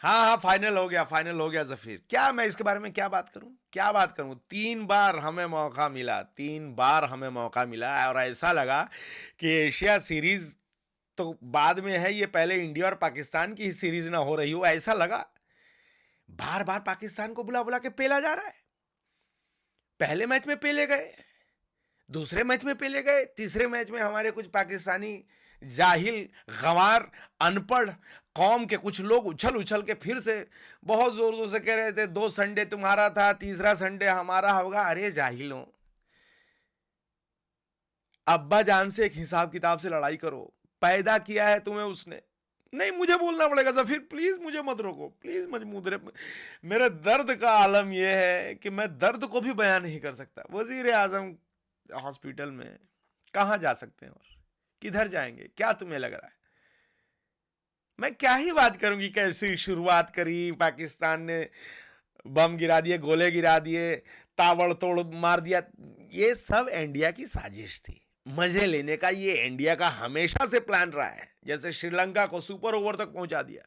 हाँ हाँ, फाइनल हो गया, फाइनल हो गया जफीर। क्या मैं इसके बारे में क्या बात करूं, क्या बात करूं? 3 बार हमें मौका मिला, 3 बार हमें मौका मिला, और ऐसा लगा कि एशिया सीरीज तो बाद में है, ये पहले इंडिया और पाकिस्तान की ही सीरीज ना हो रही हो, ऐसा लगा। बार बार पाकिस्तान को बुला बुला के पेला जा रहा है। पहले मैच में पेले गए, दूसरे मैच में पेले गए, तीसरे मैच में हमारे कुछ पाकिस्तानी जाहिल, गंवार, अनपढ़ कौम के कुछ लोग उछल उछल के फिर से बहुत जोर जोर से कह रहे थे 2 संडे तुम्हारा था, तीसरा संडे हमारा होगा। अरे जाहिलों, अब्बा जान से एक हिसाब किताब से लड़ाई करो। पैदा किया है तुम्हें उसने। नहीं, मुझे बोलना पड़ेगा जफीर, प्लीज मुझे मत रोको, प्लीज मत मुद्रे। मेरे दर्द का आलम यह है कि मैं दर्द को भी बयान नहीं कर सकता। वजीर आजम हॉस्पिटल में कहां जा सकते हैं और किधर जाएंगे, क्या तुम्हें लग रहा है? मैं क्या ही बात करूंगी, कैसी शुरुआत करी पाकिस्तान ने, बम गिरा दिए, गोले गिरा दिए, ताबड़तोड़ मार दिया। ये सब इंडिया की साजिश थी, मजे लेने का। ये इंडिया का हमेशा से प्लान रहा है। जैसे श्रीलंका को सुपर ओवर तक पहुंचा दिया,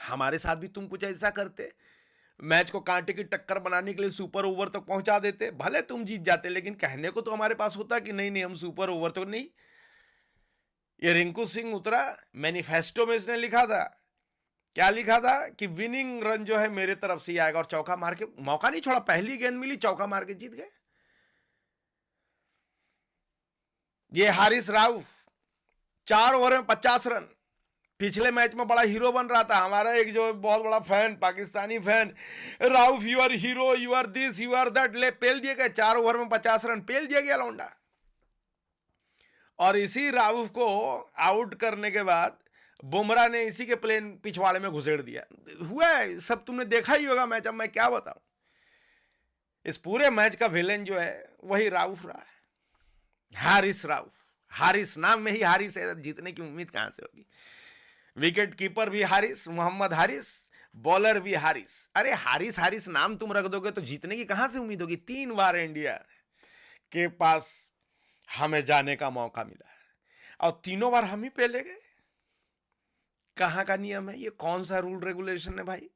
हमारे साथ भी तुम कुछ ऐसा करते, मैच को कांटे की टक्कर बनाने के लिए सुपर ओवर तक पहुंचा देते। भले तुम जीत जाते, लेकिन कहने को तो हमारे पास होता कि नहीं नहीं, हम सुपर ओवर तो नहीं। ये रिंकू सिंह उतरा, मैनिफेस्टो में इसने लिखा था, क्या लिखा था कि विनिंग रन जो है मेरे तरफ से ही आएगा, और चौका मार के मौका नहीं छोड़ा, पहली गेंद मिली चौका मार के जीत गए। ये हारिस राव 4 ओवर में 50 रन, पिछले मैच में बड़ा हीरो बन रहा था हमारा एक जो बहुत बड़ा fan, Pakistani fan, Rauf you are hero, you are this, you are that. ले पेल दिए गए, 4 ओवर में 50 रन पेल दिया गया लौंडा। और इसी राउफ को आउट करने के बाद बुमराह ने इसी के प्लेन पिछवाड़े में घुसेड़ दिया। हुआ है, सब तुमने देखा ही होगा मैच। अब मैं क्या बताऊं, इस पूरे मैच का विलेन जो है वही राउफ रहा है, हारिस राउफ। हारिस, नाम में ही हारिस है, जीतने की उम्मीद कहां से होगी? विकेट कीपर भी हारिस, मोहम्मद हारिस, बॉलर भी हारिस। अरे हारिस हारिस नाम तुम रख दोगे तो जीतने की कहां से उम्मीद होगी? 3 बार इंडिया के पास हमें जाने का मौका मिला है, और तीनों बार हम ही पहले गए। कहां का नियम है ये, कौन सा रूल रेगुलेशन है भाई?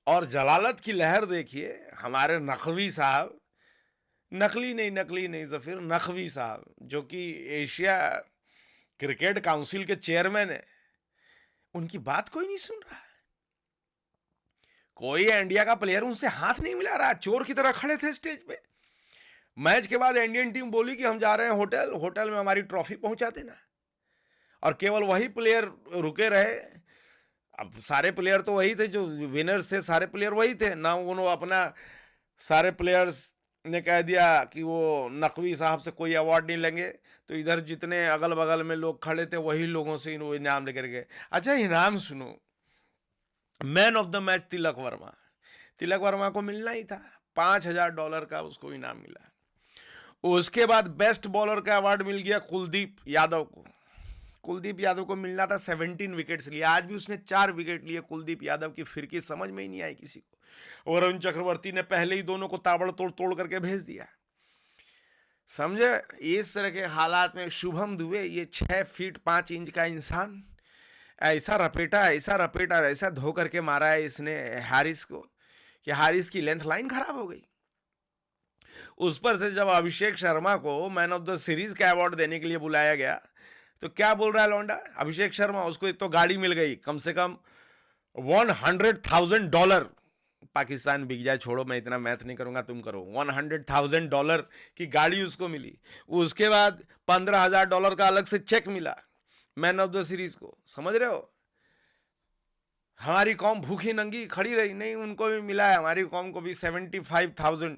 और जलालत की लहर देखिए हमारे नकवी साहब, नकली नहीं जफीर, नकवी साहब, जो कि एशिया क्रिकेट काउंसिल के चेयरमैन है, उनकी बात कोई नहीं सुन रहा। कोई इंडिया का प्लेयर उनसे हाथ नहीं मिला रहा, चोर की तरह खड़े थे स्टेज पे। मैच के बाद इंडियन टीम बोली कि हम जा रहे हैं होटल, होटल में हमारी ट्रॉफी पहुंचा देना। और केवल वही प्लेयर रुके रहे। अब सारे प्लेयर तो वही थे जो विनर्स थे, सारे प्लेयर वही थे ना। उन्होंने अपना सारे प्लेयर्स ने कह दिया कि वो नकवी साहब से कोई अवार्ड नहीं लेंगे, तो इधर जितने अगल बगल में लोग खड़े थे वही लोगों से वो इनाम लेकर गए। अच्छा, इनाम सुनो, man of the match Tilak Varma. Tilak Varma को मिलना ही था, $5,000 का उसको इनाम मिला। उसके बाद बेस्ट बॉलर का अवार्ड मिल गया कुलदीप यादव को। कुलदीप यादव को मिलना था, 17 विकेट्स लिए, आज भी उसने 4 विकेट लिए। कुलदीप यादव की फिरकी समझ में ही नहीं आई किसी को। वरुण चक्रवर्ती ने पहले ही दोनों को ताबड़तोड़ तोड़ करके भेज दिया। समझे? इस तरह के हालात में शुभम दुबे, ये 6 फीट 5 इंच का इंसान, ऐसा रपेटा ऐसा धो करके मारा है इसने हारिस को कि हारिस की लेंथ लाइन खराब हो गई। उस पर से जब अभिषेक शर्मा को मैन ऑफ द सीरीज का अवार्ड देने के लिए बुलाया गया, तो क्या बोल रहा है लौंडा अभिषेक शर्मा? उसको एक तो गाड़ी मिल गई, कम से कम $100,000। पाकिस्तान बिक जाए छोड़ो, मैं इतना मैथ नहीं करूंगा, तुम करो। $100,000 की गाड़ी उसको मिली। उसके बाद $15,000 का अलग से चेक मिला मैन ऑफ द सीरीज को। समझ रहे हो? हमारी कौम भूखी नंगी खड़ी रही नहीं, उनको भी मिला है, हमारी कौम को भी 75,000।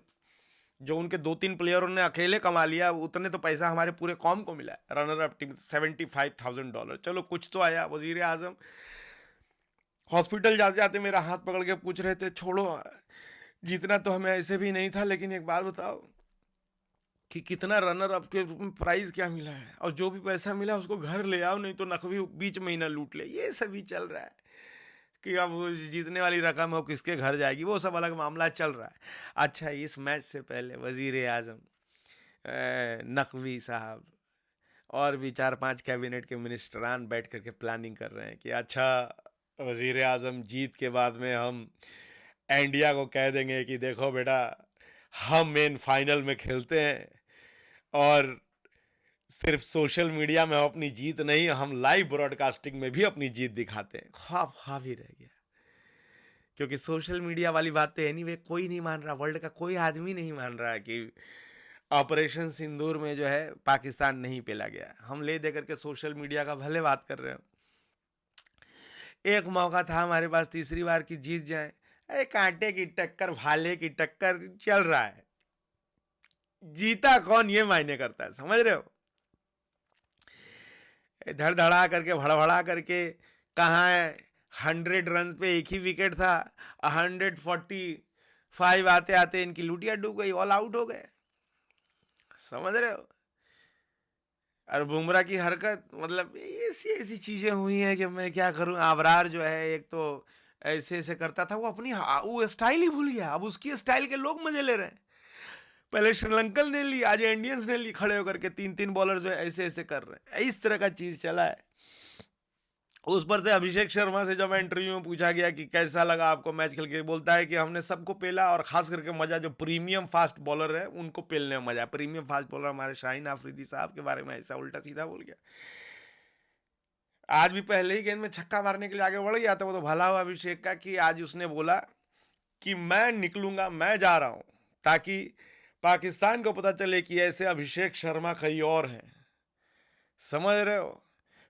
जो उनके 2-3 प्लेयरों ने अकेले कमा लिया, उतने तो पैसा हमारे पूरे कौम को मिला है। Runner up team $75,000। चलो कुछ तो आया। वजीर आजम हॉस्पिटल जाते जाते मेरा हाथ पकड़ के पूछ रहे थे, छोड़ो जीतना तो हमें ऐसे भी नहीं था, लेकिन एक बात बताओ कि कितना रनर अप के प्राइज क्या मिला है, और जो भी पैसा मिला उसको घर ले आओ, नहीं तो नकवी बीच में ही ना लूट ले। ये सभी चल रहा है कि अब जीतने वाली रकम हो किसके घर जाएगी, वो सब अलग मामला चल रहा है। अच्छा, इस मैच से पहले वजीर आजम, नकवी साहब और भी 4-5 कैबिनेट के मिनिस्टरान बैठ करके प्लानिंग कर रहे हैं कि अच्छा वजीर आजम जीत के बाद में हम इंडिया को कह देंगे कि देखो बेटा, हम मेन फाइनल में खेलते हैं, और सिर्फ सोशल मीडिया में हम अपनी जीत नहीं, हम लाइव ब्रॉडकास्टिंग में भी अपनी जीत दिखाते हैं। ख्वाब ख्वाब ही रह गया, क्योंकि सोशल मीडिया वाली बात तो एनीवे कोई नहीं मान रहा, वर्ल्ड का कोई आदमी नहीं मान रहा कि ऑपरेशन सिंदूर में जो है पाकिस्तान नहीं पेला गया। हम ले दे करके सोशल मीडिया का भले बात कर रहे हो। एक मौका था हमारे पास तीसरी बार की जीत जाए, अरे कांटे की टक्कर, भाले की टक्कर चल रहा है, जीता कौन ये मायने करता है, समझ रहे हो? धड़धड़ा करके भड़बड़ा करके कहाँ है, 100 रन पे एक ही विकेट था, 145 आते आते इनकी लुटिया डूब गई, ऑल आउट हो गए, समझ रहे हो? और बुमराह की हरकत, मतलब ऐसी ऐसी चीजें हुई हैं कि मैं क्या करूं। आबरार जो है, एक तो ऐसे ऐसे करता था, वो अपनी वो स्टाइल ही भूल गया, अब उसकी स्टाइल के लोग मजे ले रहे हैं। पहले श्रीलंकन ने ली, आज इंडियंस ने ली, खड़े होकर के 3-3 बॉलर जो है ऐसे ऐसे कर रहे हैं, इस तरह का चीज चला है। उस पर से अभिषेक शर्मा से जब इंटरव्यू में पूछा गया कि कैसा लगा आपको मैच खेल के, बोलता है कि हमने सबको पेला, और खास करके मजा जो प्रीमियम फास्ट बॉलर है उनको पेलने में मजा। प्रीमियम फास्ट बॉलर हमारे शाहीन आफरीदी साहब के बारे में ऐसा उल्टा सीधा बोल गया। आज भी पहले ही गेंद में छक्का मारने के लिए आगे बढ़ गया था। वो तो भला हुआ अभिषेक का कि आज उसने बोला कि मैं निकलूंगा, मैं जा रहा हूं, ताकि पाकिस्तान को पता चले कि ऐसे अभिषेक शर्मा कहीं और हैं, समझ रहे हो?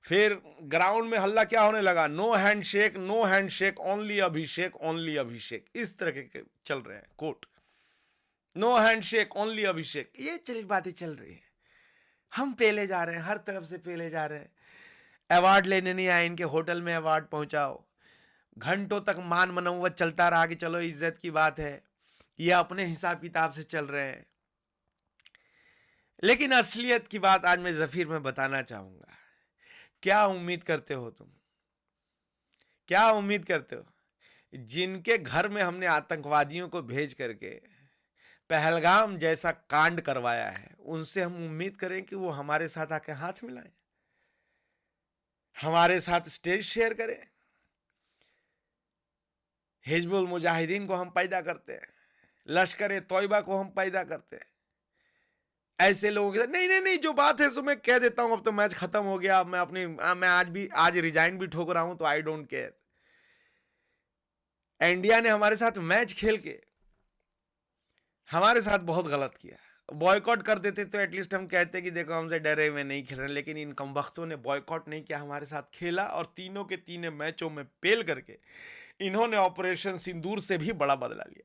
फिर ग्राउंड में हल्ला क्या होने लगा, no handshake, no handshake, only Abhishek, only Abhishek, इस तरह के चल रहे हैं quote, no handshake only Abhishek, ये चली बातें चल रही है। हम पेले जा रहे हैं, हर तरफ से पेले जा रहे हैं। अवार्ड लेने नहीं आए, इनके होटल में अवार्ड पहुंचाओ। घंटों तक मान मनौवत चलता रहा कि चलो इज्जत की बात है, ये अपने हिसाब किताब से चल रहे हैं। लेकिन असलियत की बात आज मैं जफीर में बताना चाहूंगा। क्या उम्मीद करते हो तुम, क्या उम्मीद करते हो? जिनके घर में हमने आतंकवादियों को भेज करके पहलगाम जैसा कांड करवाया है, उनसे हम उम्मीद करें कि वो हमारे साथ आके हाथ मिलाएं, हमारे साथ स्टेज शेयर करें? हिजबुल मुजाहिदीन को हम पैदा करते हैं, लश्कर तोयबा को हम पैदा करते हैं, ऐसे लोगों के साथ नहीं नहीं नहीं, जो बात है सो मैं कह देता हूं, अब तो मैच खत्म हो गया, मैं अपनी मैं आज रिजाइन भी ठोक रहा हूं, तो आई डोंट केयर। इंडिया ने हमारे साथ मैच खेल के हमारे साथ बहुत गलत किया। बॉयकॉट कर देते तो एटलीस्ट हम कहते कि देखो हमसे डरे हुए नहीं खेल रहे, लेकिन इन कमबख्तों ने बॉयकॉट नहीं किया, हमारे साथ खेला, और तीनों के तीनों मैचों में पेल करके इन्होंने ऑपरेशन सिंदूर से भी बड़ा बदला लिया।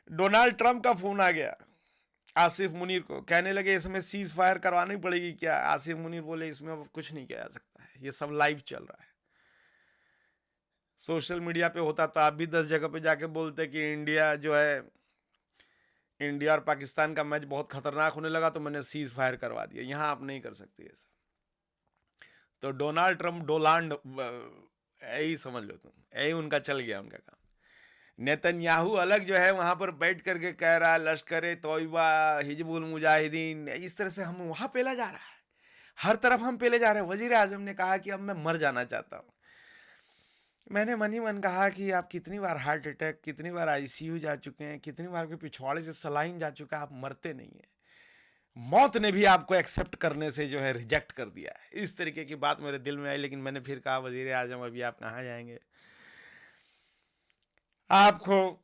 डोनाल्ड ट्रंप का फोन आ गया आसिफ मुनीर को, कहने लगे इसमें सीज फायर करवानी पड़ेगी क्या? आसिफ मुनीर बोले इसमें अब कुछ नहीं किया जा सकता है, ये सब लाइव चल रहा है। सोशल मीडिया पे होता तो आप भी 10 जगह पे जाके बोलते कि इंडिया जो है, इंडिया और पाकिस्तान का मैच बहुत खतरनाक होने लगा तो मैंने सीज फायर करवा दिया। यहां आप नहीं कर सकते ऐसा। तो डोनाल्ड ट्रंप, डोलांड, यही समझ लो तुम, यही उनका चल गया उनका काम। नेतन्याहू अलग जो है वहां पर बैठ करके कह रहा है लश्कर तोयबा, हिजबुल मुजाहिदीन, इस तरह से हम वहां पेला जा रहा है, हर तरफ हम पेले जा रहे हैं। वजीर आजम ने कहा कि अब मैं मर जाना चाहता हूं। मैंने मन ही मन कहा कि आप कितनी बार हार्ट अटैक, कितनी बार आईसीयू जा चुके हैं, कितनी बार आपके पिछवाड़े से सलाइन जा चुका है, आप मरते नहीं है। मौत ने भी आपको एक्सेप्ट करने से जो है रिजेक्ट कर दिया है। इस तरीके की बात मेरे दिल में आई, लेकिन मैंने फिर कहा वजीर आजम अभी आप कहाँ जाएंगे, आपको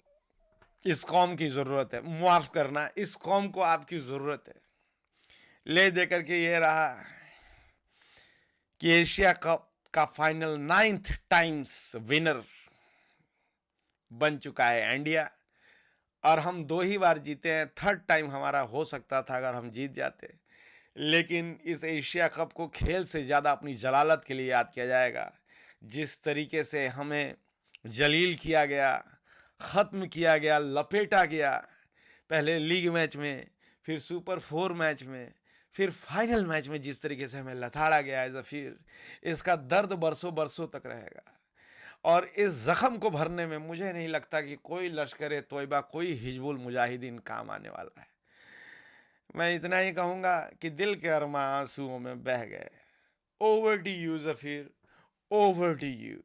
इस कौम की जरूरत है, मुआफ करना, इस कौम को आपकी जरूरत है। ले दे करके ये रहा कि एशिया कप का फाइनल 9th टाइम्स विनर बन चुका है इंडिया, और हम 2 ही बार जीते हैं, 3rd टाइम हमारा हो सकता था अगर हम जीत जाते। लेकिन इस एशिया कप को खेल से ज़्यादा अपनी जलालत के लिए याद किया जाएगा। जिस तरीके से हमें जलील किया गया, ख़त्म किया गया, लपेटा गया, पहले लीग मैच में, फिर सुपर 4 मैच में, फिर फाइनल मैच में जिस तरीके से हमें लथाड़ा गया है जफीर, इसका दर्द बरसों बरसों तक रहेगा। और इस जख्म को भरने में मुझे नहीं लगता कि कोई लश्कर तोयबा, कोई हिजबुल मुजाहिदीन काम आने वाला है। मैं इतना ही कहूँगा कि दिल के अरमा आंसुओं में बह गए। Over to you Zafir, over to you.